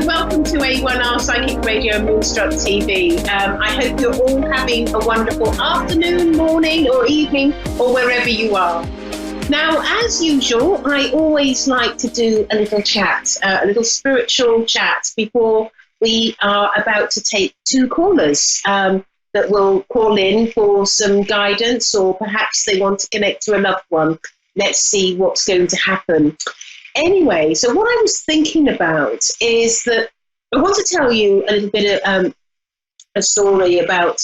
welcome to A1R Psychic Radio and Moonstruck TV. I hope you're all having a wonderful afternoon, morning or evening or wherever you are. Now, as usual, I always like to do a little chat, a little spiritual chat before we are about to take two callers that will call in for some guidance, or perhaps they want to connect to a loved one. Let's see what's going to happen. Anyway, so what I was thinking about is that I want to tell you a little bit of a story about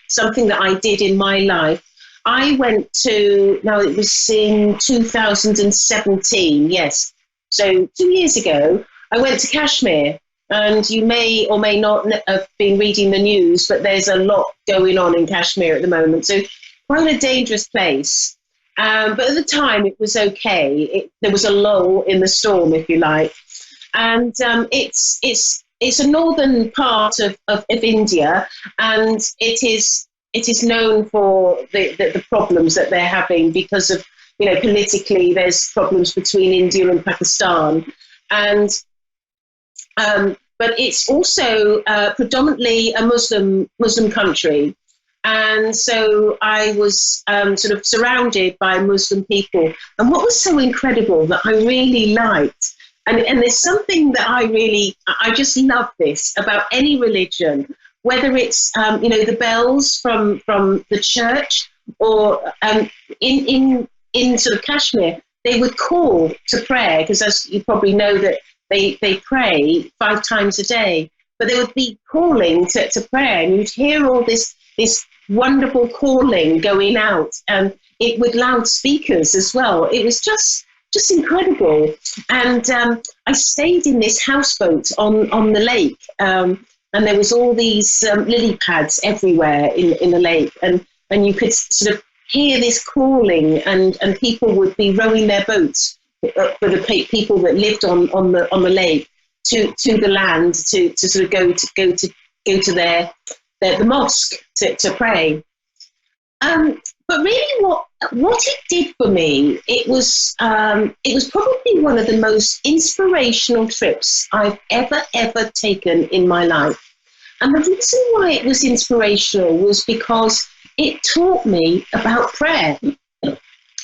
something that I did in my life. I went to, now it was in 2017, yes. So 2 years ago, I went to Kashmir, and you may or may not have been reading the news, but there's a lot going on in Kashmir at the moment. So quite a dangerous place. But at the time, it was okay. There was a lull in the storm, if you like. And it's a northern part of India, and it is known for the problems that they're having because of, politically, there's problems between India and Pakistan. And but it's also predominantly a Muslim country. And so I was sort of surrounded by Muslim people. And what was so incredible that I really liked, and there's something that I just love this about any religion, whether it's, the bells from the church or in sort of Kashmir, they would call to prayer, because as you probably know that they pray 5 times a day, but they would be calling to prayer, and you'd hear all this wonderful calling going out, and it with loudspeakers as well. It was just incredible. And I stayed in this houseboat on the lake, and there was all these lily pads everywhere in the lake, and you could sort of hear this calling, and people would be rowing their boats for the people that lived on the lake to the land to sort of go to the mosque to pray. But really what it did for me, it was probably one of the most inspirational trips I've ever taken in my life. And the reason why it was inspirational was because it taught me about prayer. And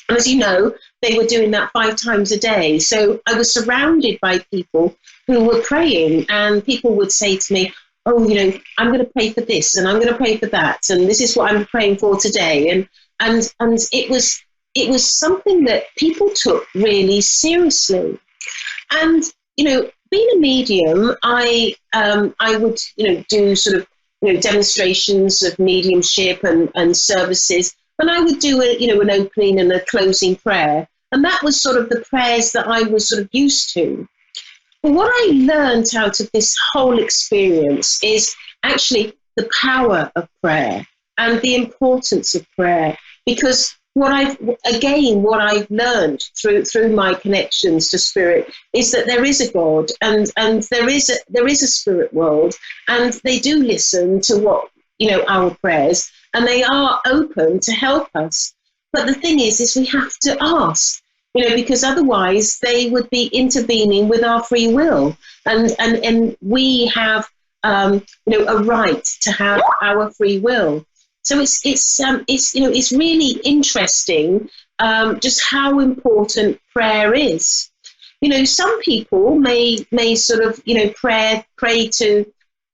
as you know, they were doing that 5 times a day. So I was surrounded by people who were praying, and people would say to me, oh, I'm going to pray for this, and I'm going to pray for that, and this is what I'm praying for today. And it was something that people took really seriously. And, being a medium, I would, do sort of, demonstrations of mediumship and services. And I would do an opening and a closing prayer. And that was sort of the prayers that I was sort of used to. But what I learned out of this whole experience is actually the power of prayer and the importance of prayer. Because what I've learned through my connections to spirit is that there is a God, and there is a spirit world, and they do listen to what our prayers, and they are open to help us. But the thing is we have to ask. Because otherwise they would be intervening with our free will, and we have a right to have our free will. So it's really interesting just how important prayer is. Some people may sort of pray to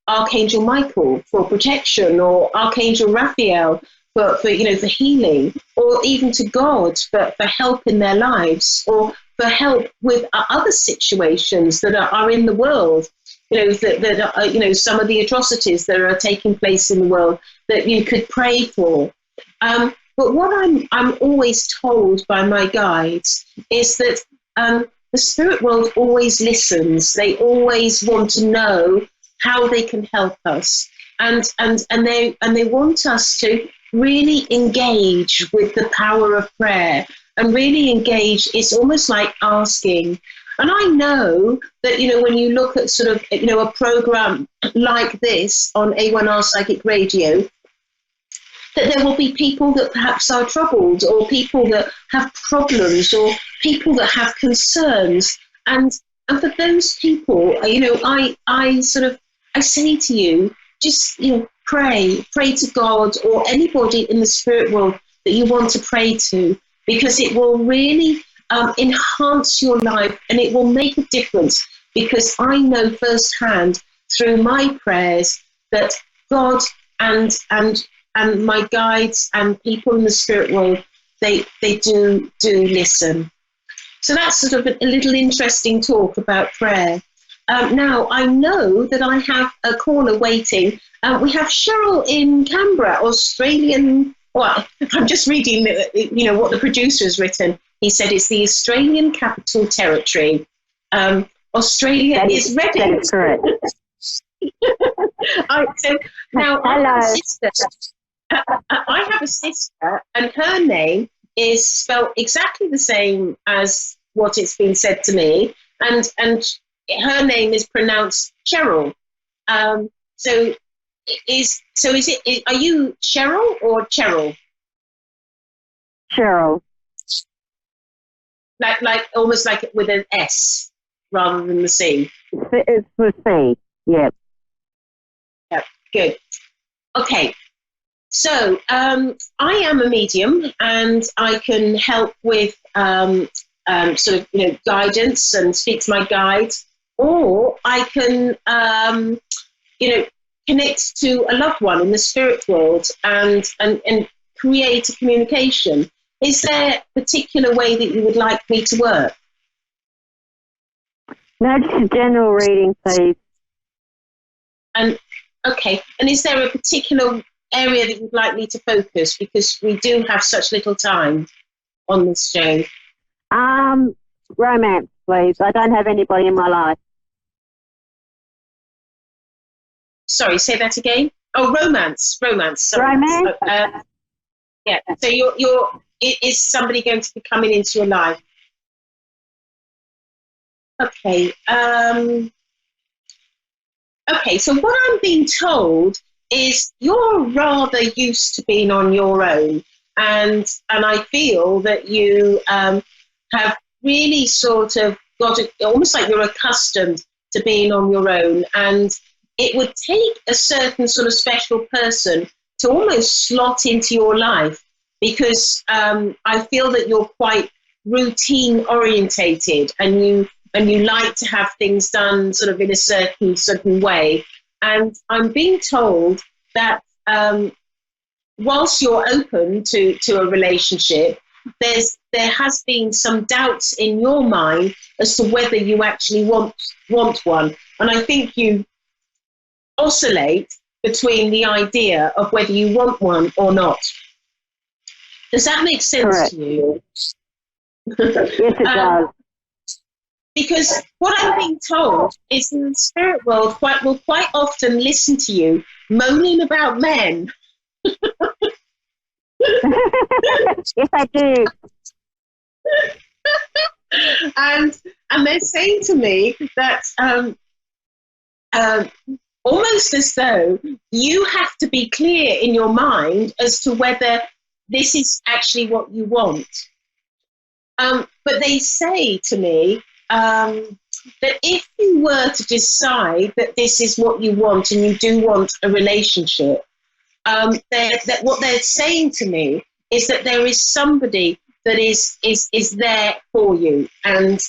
Archangel Michael for protection, or Archangel Raphael for healing, or even to God for help in their lives, or for help with other situations that are in the world, that are, some of the atrocities that are taking place in the world that you could pray for. But what I'm always told by my guides is that the spirit world always listens. They always want to know how they can help us, and they want us to really engage with the power of prayer, and really engage. It's almost like asking. And I know that, when you look at sort of, a program like this on A1R Psychic Radio, that there will be people that perhaps are troubled, or people that have problems, or people that have concerns. And and for those people, I say to you, just, pray to God or anybody in the spirit world that you want to pray to, because it will really enhance your life and it will make a difference. Because I know firsthand through my prayers that God and my guides and people in the spirit world, they do listen. So that's sort of a little interesting talk about prayer. Now, I know that I have a caller waiting. We have Cheryl in Canberra, Australian. Well, I'm just reading, what the producer has written. He said it's the Australian Capital Territory. Australia is ready. That is correct. So now Hello. I have a sister, and her name is spelled exactly the same as what it's been said to me, and her name is pronounced Cheryl. So is it? Are you Cheryl or Cheryl? Cheryl. Like almost like with an S rather than the C. It's with C. Yep. Yep. Good. Okay. So I am a medium, and I can help with guidance and speak to my guides, or I can connect to a loved one in the spirit world and create a communication. Is there a particular way that you would like me to work? No, just a general reading, please. And okay, and is there a particular area that you'd like me to focus, because we do have such little time on this show? Romance, please. I don't have anybody in my life. Sorry, say that again. Oh, romance. Sorry. Romance? Yeah. So is somebody going to be coming into your life? Okay. Okay. So what I'm being told is you're rather used to being on your own, and I feel that you have really sort of got it, almost like you're accustomed to being on your own, and it would take a certain sort of special person to almost slot into your life, because I feel that you're quite routine orientated, and you like to have things done sort of in a certain way. And I'm being told that whilst you're open to a relationship, there has been some doubts in your mind as to whether you actually want one. And I think you oscillate between the idea of whether you want one or not. Does that make sense Correct. to you? Yes, it does. Because what I'm being told is in the spirit world will quite often listen to you moaning about men. Yes, I do. and they're saying to me that almost as though you have to be clear in your mind as to whether this is actually what you want. But they say to me that if you were to decide that this is what you want and you do want a relationship, that what they're saying to me is that there is somebody that is there for you, and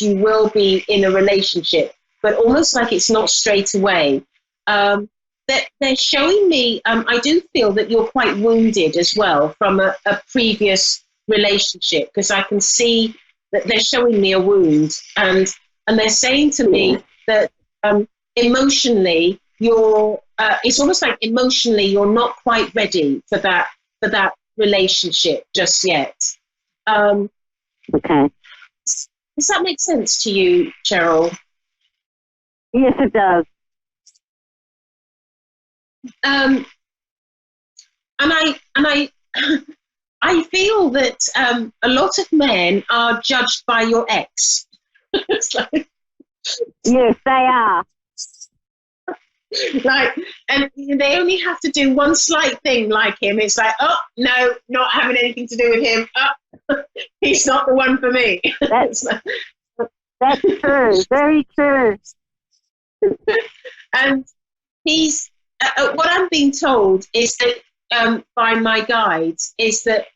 you will be in a relationship, but almost like it's not straight away. That they're showing me, I do feel that you're quite wounded as well from a previous relationship, because I can see that they're showing me a wound, and they're saying to me that emotionally you're it's almost like emotionally you're not quite ready for that relationship just yet. Okay. Does that make sense to you, Cheryl? Yes, it does. And I feel that a lot of men are judged by your ex. It's like, yes, they are. Like, and they only have to do one slight thing like him. It's like, oh no, not having anything to do with him. Oh, he's not the one for me. That's That's true. Very true. And he's what I'm being told is that by my guides is that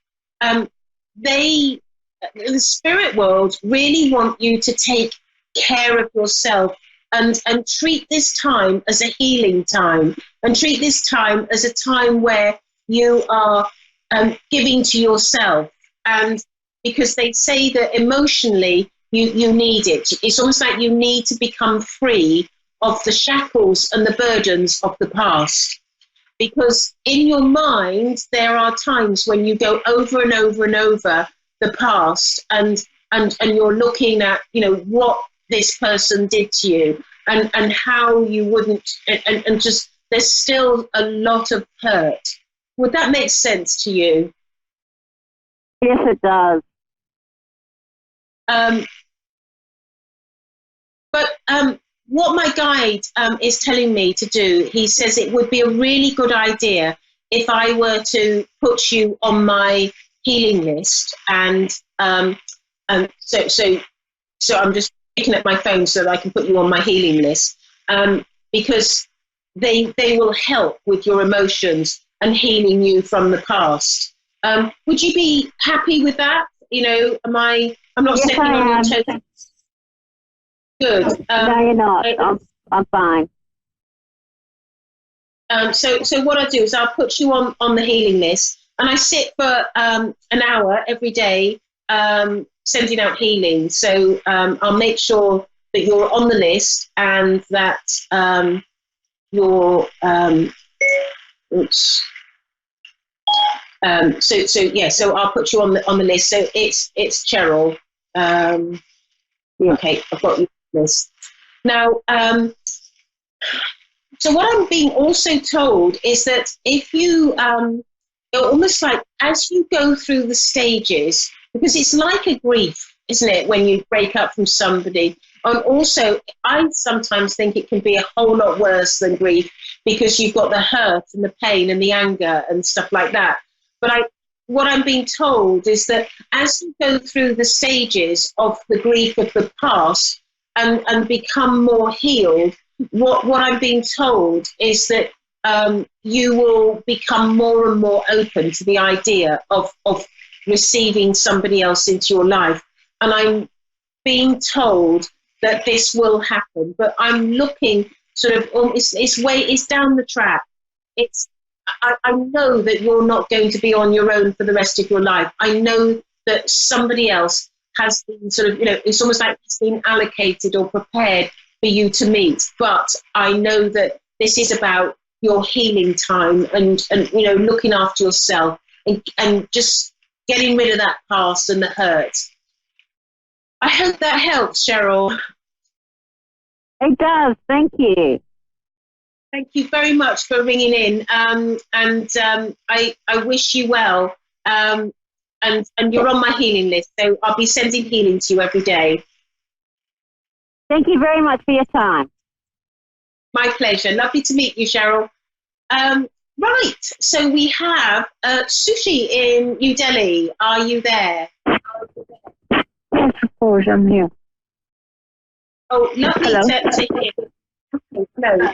they, the spirit world, really want you to take care of yourself and treat this time as a healing time, and treat this time as a time where you are giving to yourself. And because they say that emotionally you need it. It's almost like you need to become free of the shackles and the burdens of the past. Because in your mind, there are times when you go over and over and over the past, and you're looking at, you know, what this person did to you, and how you wouldn't, and just, there's still a lot of hurt. Would that make sense to you? Yes, it does. But what my guide is telling me to do, he says it would be a really good idea if I were to put you on my healing list, and so I'm just picking up my phone so that I can put you on my healing list, because they will help with your emotions and healing you from the past. Would you be happy with that? You know, I'm not Yes, stepping I on your am. toes. Good. No, you're not. I'm fine. So what I do is I'll put you on the healing list, and I sit for an hour every day sending out healing. So I'll make sure that you're on the list, and that you're so I'll put you on the list. So it's Cheryl. Okay, I've got you on the list now. So what I'm being also told is that if you, almost like as you go through the stages, because it's like a grief, isn't it, when you break up from somebody? And also, I sometimes think it can be a whole lot worse than grief, because you've got the hurt and the pain and the anger and stuff like that. But what I'm being told is that as you go through the stages of the grief of the past and become more healed, what I'm being told is that you will become more and more open to the idea of receiving somebody else into your life. And I'm being told that this will happen, but I'm looking sort of, it's down the track. I know that you're not going to be on your own for the rest of your life. I know that somebody else has been sort of, you know, it's almost like it's been allocated or prepared for you to meet. But I know that this is about your healing time, and you know, looking after yourself, and just getting rid of that past and the hurt. I hope that helps, Cheryl. It does. Thank you. Thank you very much for ringing in, and I wish you well, and you're on my healing list, so I'll be sending healing to you every day. Thank you very much for your time. My pleasure. Lovely to meet you, Cheryl. Right, so we have Sushi in New Delhi. Are you there? Yes, of course, I'm here. Oh, lovely to hear. Hello.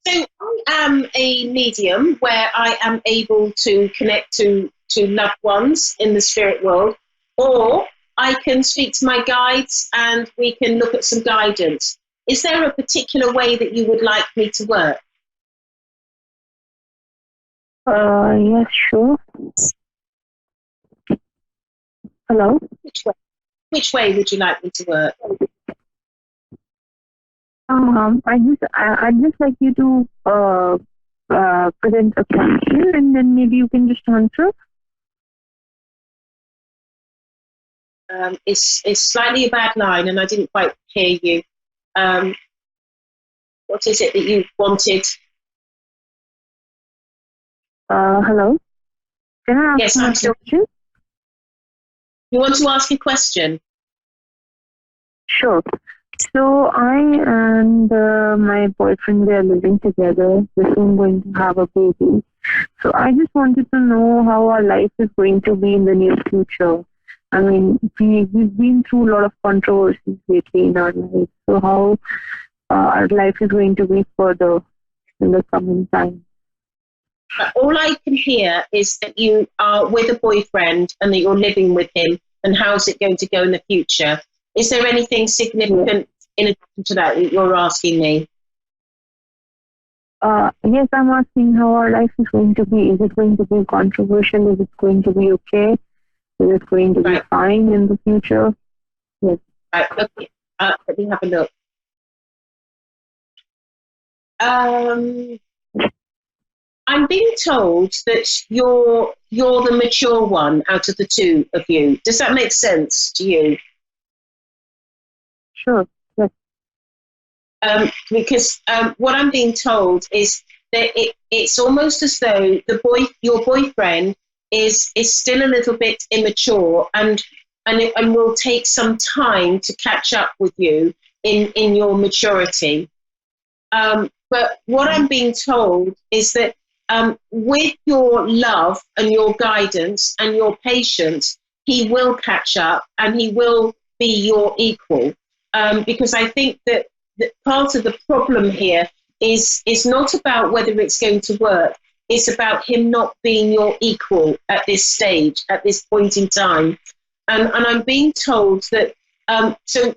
So I am a medium where I am able to connect to loved ones in the spirit world, or I can speak to my guides and we can look at some guidance. Is there a particular way that you would like me to work? Yes, sure. Hello? Which way would you like me to work? I'd just like you to present a question, and then maybe you can just answer. It's slightly a bad line, and I didn't quite hear you. What is it that you wanted? Hello? Can I ask Yes, you I'm a still. question? You want to ask a question? Sure. So I and my boyfriend, we are living together. We're soon going to have a baby. So I just wanted to know how our life is going to be in the near future. I mean, we've been through a lot of controversies lately in our life. So how our life is going to be further in the coming time? All I can hear is that you are with a boyfriend and that you're living with him, and how's it going to go in the future? Is there anything significant in addition to that you're asking me? Yes, I'm asking how our life is going to be. Is it going to be controversial? Is it going to be okay? Is it going to be fine in the future? Yes. Right, okay. Let me have a look. I'm being told that you're the mature one out of the two of you. Does that make sense to you? Sure. Yes. Because what I'm being told is that it's almost as though your boyfriend is still a little bit immature and will take some time to catch up with you in your maturity. But what I'm being told is that with your love and your guidance and your patience, he will catch up and he will be your equal. Because I think that part of the problem here is not about whether it's going to work. It's about him not being your equal at this stage, at this point in time. And I'm being told that, so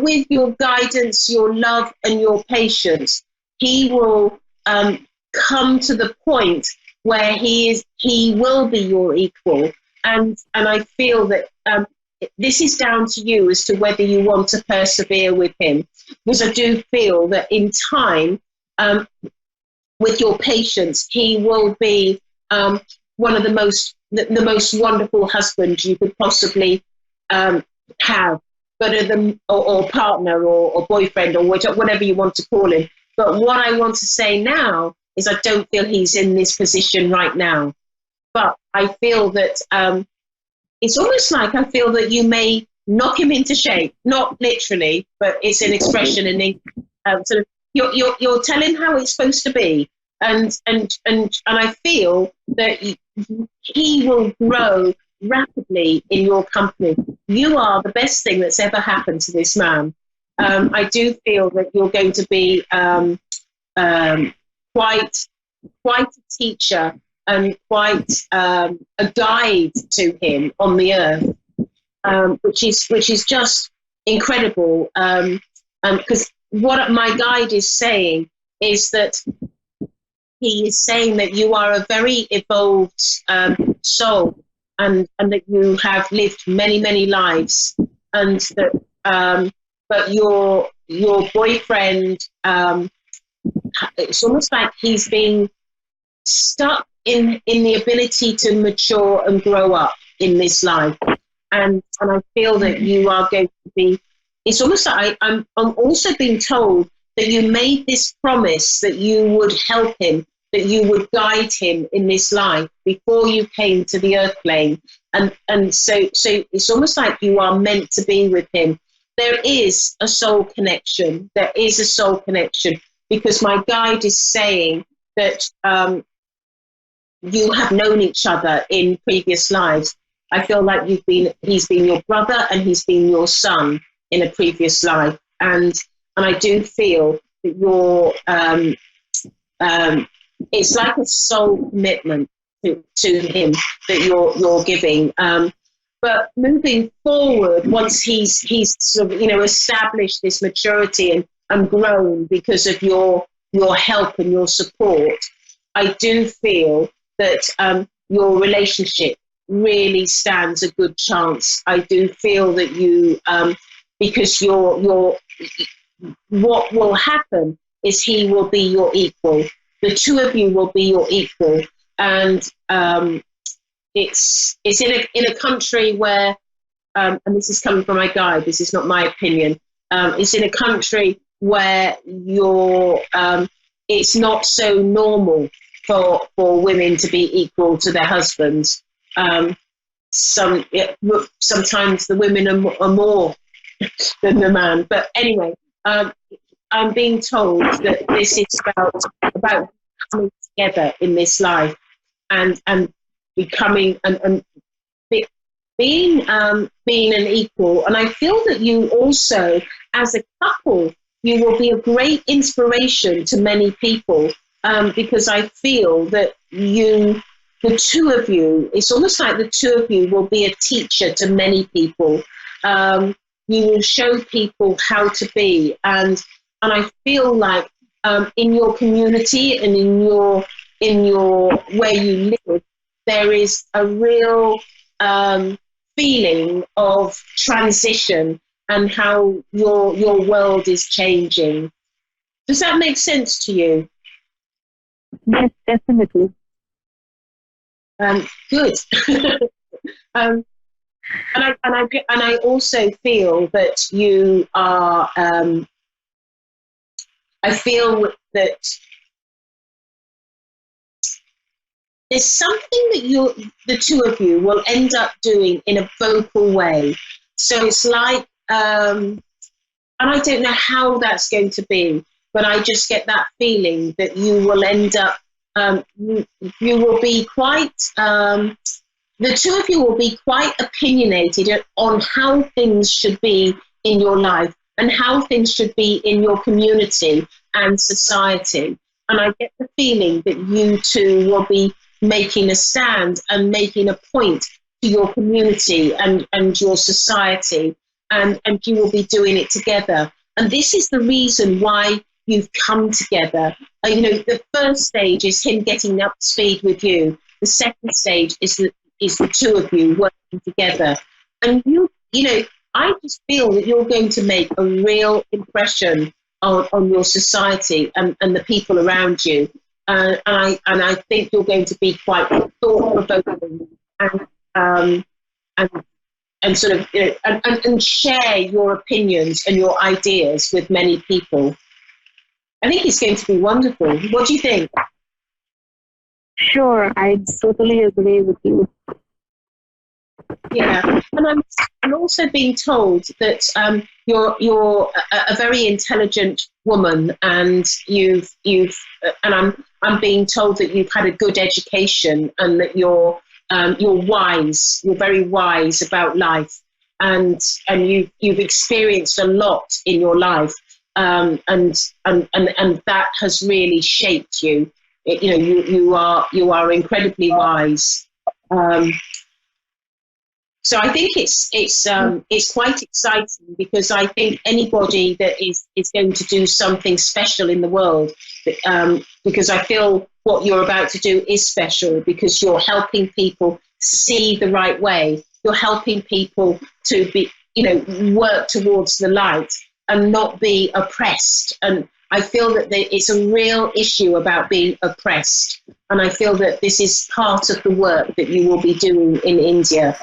with your guidance, your love and your patience, he will come to the point where he will be your equal. And I feel that this is down to you as to whether you want to persevere with him, because I do feel that in time, with your patience, he will be one of the most wonderful husbands you could possibly have, but or partner or boyfriend or whatever you want to call him. But what I want to say now is I don't feel he's in this position right now. But I feel that it's almost like I feel that you may knock him into shape, not literally, but it's an expression and sort of you're telling how it's supposed to be, and I feel that he will grow rapidly in your company. You are the best thing that's ever happened to this man. I do feel that you're going to be quite a teacher and quite a guide to him on the earth, which is just incredible. Because what my guide is saying is that he is saying that you are a very evolved soul, and that you have lived many lives, and that but your boyfriend, it's almost like he's been stuck in the ability to mature and grow up in this life, and I feel that you are going to be. It's almost like I'm also being told that you made this promise that you would help him, that you would guide him in this life before you came to the earth plane, and so it's almost like you are meant to be with him. There is a soul connection. There is a soul connection, because my guide is saying that you have known each other in previous lives. I feel like he's been your brother and he's been your son in a previous life, and I do feel that you're it's like a soul commitment to him that you're giving. But moving forward, once he's sort of established this maturity and grown because of your help and your support, I do feel that your relationship really stands a good chance. I do feel that you, because what will happen is he will be your equal. The two of you will be your equal, and it's in a country where, and this is coming from my guide. This is not my opinion. It's in a country where it's not so normal for women to be equal to their husbands. Sometimes the women are more than the man. But anyway, I'm being told that this is about coming together in this life and becoming and being an equal. And I feel that you also, as a couple, you will be a great inspiration to many people, because I feel that the two of you, it's almost like the two of you will be a teacher to many people. You will show people how to be, and I feel like in your community and in your where you live, there is a real feeling of transition and how your world is changing. Does that make sense to you? Yes, definitely. Good. And I also feel that you are. I feel that there's something that the two of you will end up doing in a vocal way. So it's like, and I don't know how that's going to be, but I just get that feeling that you will end up. You will be quite. The two of you will be quite opinionated on how things should be in your life and how things should be in your community and society. And I get the feeling that you two will be making a stand and making a point to your community and your society, and you will be doing it together. And this is the reason why you've come together. The first stage is him getting up to speed with you. The second stage is the two of you working together. And I just feel that you're going to make a real impression on your society and the people around you. And I think you're going to be quite thought-provoking and sort of and share your opinions and your ideas with many people. I think it's going to be wonderful. What do you think? Sure, I totally agree with you. Yeah, and I'm also being told that you're a very intelligent woman, and and I'm being told that you've had a good education and that you're wise. You're very wise about life, and you've experienced a lot in your life, and that has really shaped you. You are incredibly wise. So I think it's quite exciting, because I think anybody that is going to do something special in the world, because I feel what you're about to do is special, because you're helping people see the right way. You're helping people to be, work towards the light and not be oppressed. And I feel that it's a real issue about being oppressed. And I feel that this is part of the work that you will be doing in India.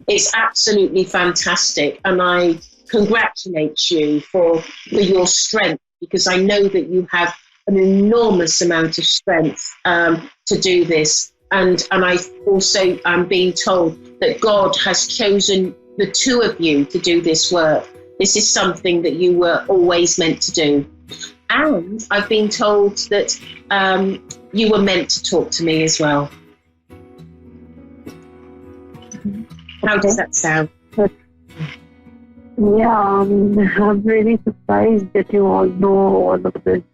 It's absolutely fantastic, and I congratulate you for your strength, because I know that you have an enormous amount of strength to do this. And I also am being told that God has chosen the two of you to do this work. This is something that you were always meant to do. And I've been told that you were meant to talk to me as well. How does that sound? Yeah, I'm really surprised that you all know all of this.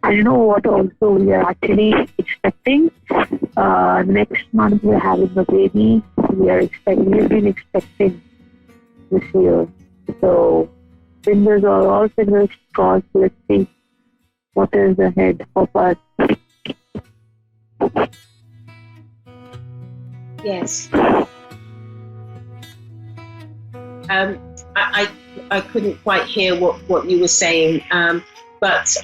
And you know what also we are actually expecting? Next month we're having a baby. We've been expecting this year. So fingers are all fingers crossed. Let's see what is ahead of us. Yes. I couldn't quite hear what you were saying, but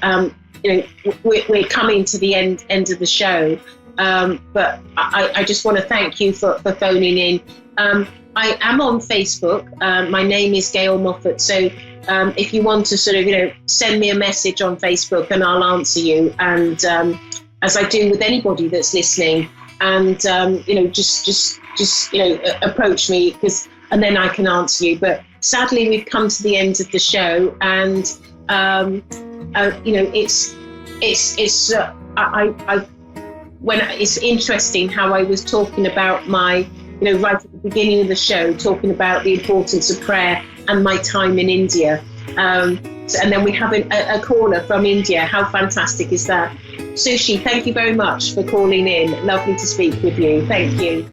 we're coming to the end of the show. But I just want to thank you for phoning in. I am on Facebook. My name is Gail Moffat. So if you want to sort of send me a message on Facebook, and I'll answer you. And as I do with anybody that's listening, and just approach me, and then I can answer you. But sadly, we've come to the end of the show, and it's interesting how I was talking about my right at the beginning of the show, talking about the importance of prayer and my time in India. And then we have a caller from India. How fantastic is that? Sushi, thank you very much for calling in. Lovely to speak with you. Thank you.